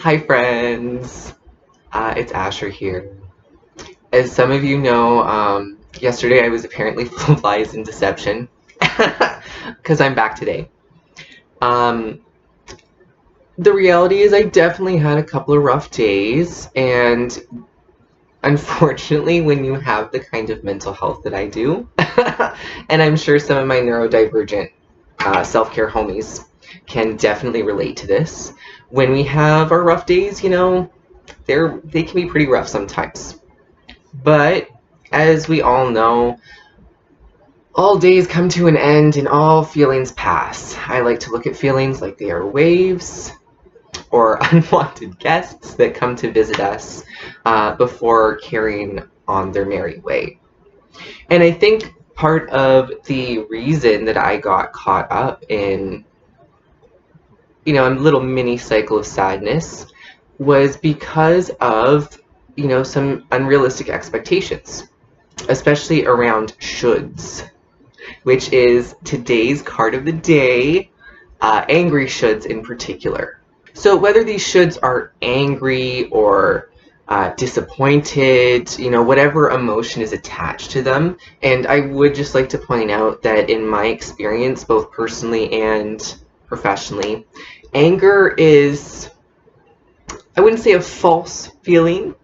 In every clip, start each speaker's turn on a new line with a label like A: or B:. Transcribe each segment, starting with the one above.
A: Hi friends, it's Asher here. As some of you know, yesterday I was apparently full of lies and deception because I'm back today. Um, the reality is I definitely had a couple of rough days, and unfortunately when you have the kind of mental health that I do, and I'm sure some of my neurodivergent self-care homies can definitely relate to this. When we have our rough days, they can be pretty rough sometimes. But as we all know, all days come to an end and all feelings pass. I like to look at feelings like they are waves or unwanted guests that come to visit us before carrying on their merry way. And I think part of the reason that I got caught up in, a little mini cycle of sadness was because of, some unrealistic expectations, especially around shoulds, which is today's card of the day, angry shoulds in particular. So whether these shoulds are angry or disappointed, whatever emotion is attached to them. And I would just like to point out that in my experience, both personally and professionally, anger is, I wouldn't say a false feeling,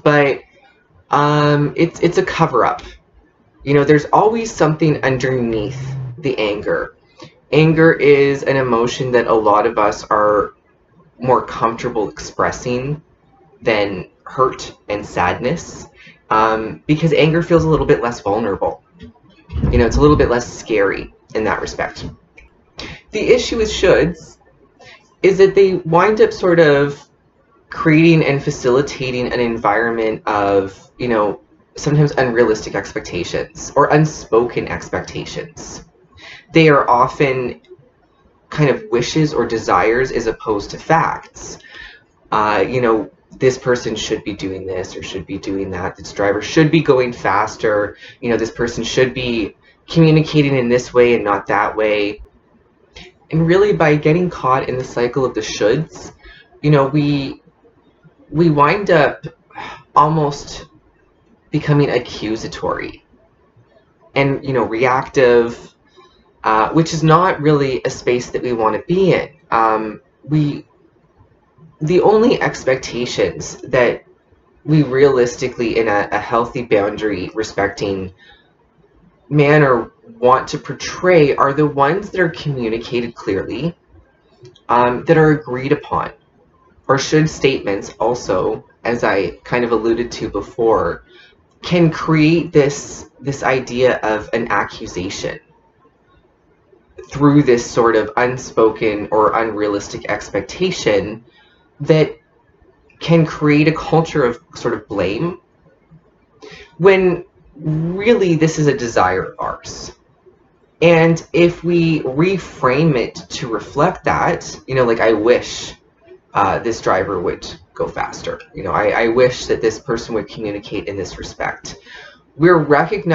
A: but it's a cover-up. There's always something underneath the anger. Anger is an emotion that a lot of us are more comfortable expressing than hurt and sadness, because anger feels a little bit less vulnerable. It's a little bit less scary in that respect. The issue with shoulds is that they wind up sort of creating and facilitating an environment of, sometimes unrealistic expectations or unspoken expectations. They are often kind of wishes or desires as opposed to facts. This person should be doing this or should be doing that. This driver should be going faster. This person should be communicating in this way and not that way. And really, by getting caught in the cycle of the shoulds, we wind up almost becoming accusatory and, reactive, which is not really a space that we want to be in. The only expectations that we realistically, in a healthy boundary respecting manner, want to portray are the ones that are communicated clearly, that are agreed upon. Or should statements also, as I kind of alluded to before, can create this idea of an accusation through this sort of unspoken or unrealistic expectation that can create a culture of sort of blame, when really this is a desire of ours. And if we reframe it to reflect that, like, I wish this driver would go faster. I wish that this person would communicate in this respect. We're both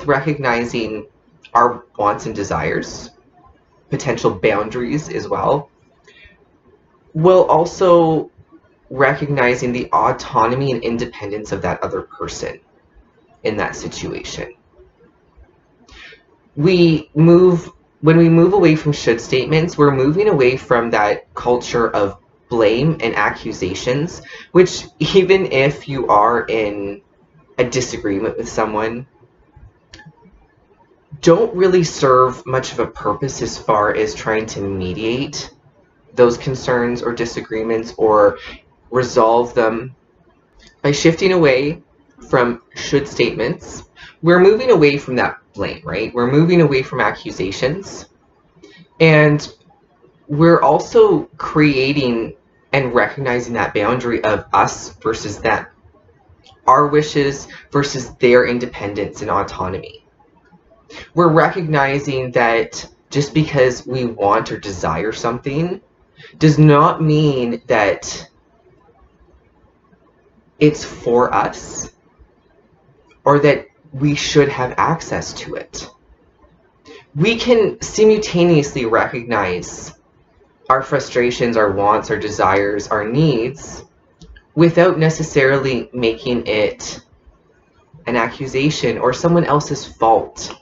A: recognizing our wants and desires, potential boundaries as well, while also recognizing the autonomy and independence of that other person in that situation. When we move away from should statements, we're moving away from that culture of blame and accusations, which, even if you are in a disagreement with someone, don't really serve much of a purpose as far as trying to mediate those concerns or disagreements or resolve them. By shifting away from should statements, we're moving away from that blame, right? We're moving away from accusations, and we're also creating and recognizing that boundary of us versus them, our wishes versus their independence and autonomy. We're recognizing that just because we want or desire something does not mean that it's for us or that we should have access to it. We can simultaneously recognize our frustrations, our wants, our desires, our needs, without necessarily making it an accusation or someone else's fault.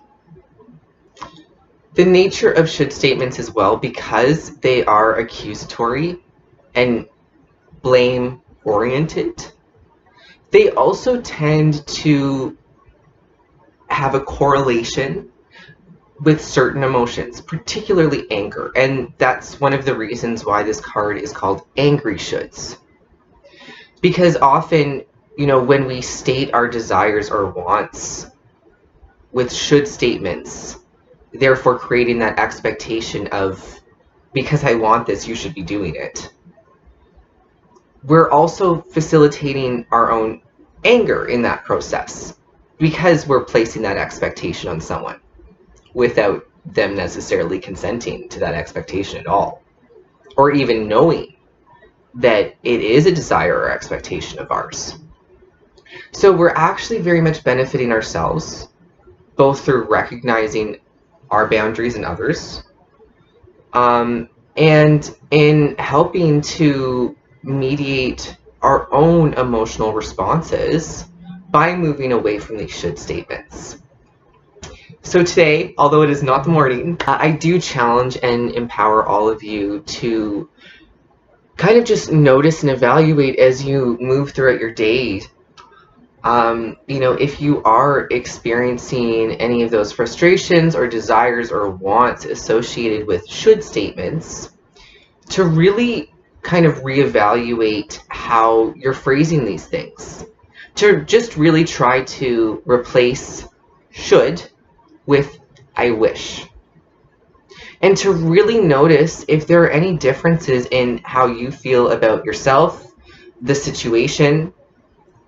A: The nature of should statements as well, because they are accusatory and blame oriented, they also tend to have a correlation with certain emotions, particularly anger. And that's one of the reasons why this card is called Angry Shoulds. Because often, when we state our desires or wants with should statements, therefore creating that expectation of, because I want this, you should be doing it, we're also facilitating our own anger in that process, because we're placing that expectation on someone without them necessarily consenting to that expectation at all, or even knowing that it is a desire or expectation of ours. So we're actually very much benefiting ourselves, both through recognizing our boundaries and others, and in helping to mediate our own emotional responses by moving away from these should statements. So today, although it is not the morning, I do challenge and empower all of you to kind of just notice and evaluate as you move throughout your day. If you are experiencing any of those frustrations or desires or wants associated with should statements, to really kind of reevaluate how you're phrasing these things. To just really try to replace should with I wish. And to really notice if there are any differences in how you feel about yourself, the situation,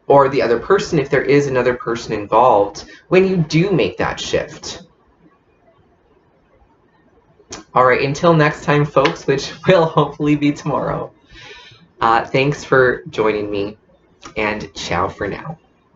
A: or the other person, if there is another person involved, when you do make that shift. All right, until next time, folks, which will hopefully be tomorrow. Thanks for joining me, and ciao for now.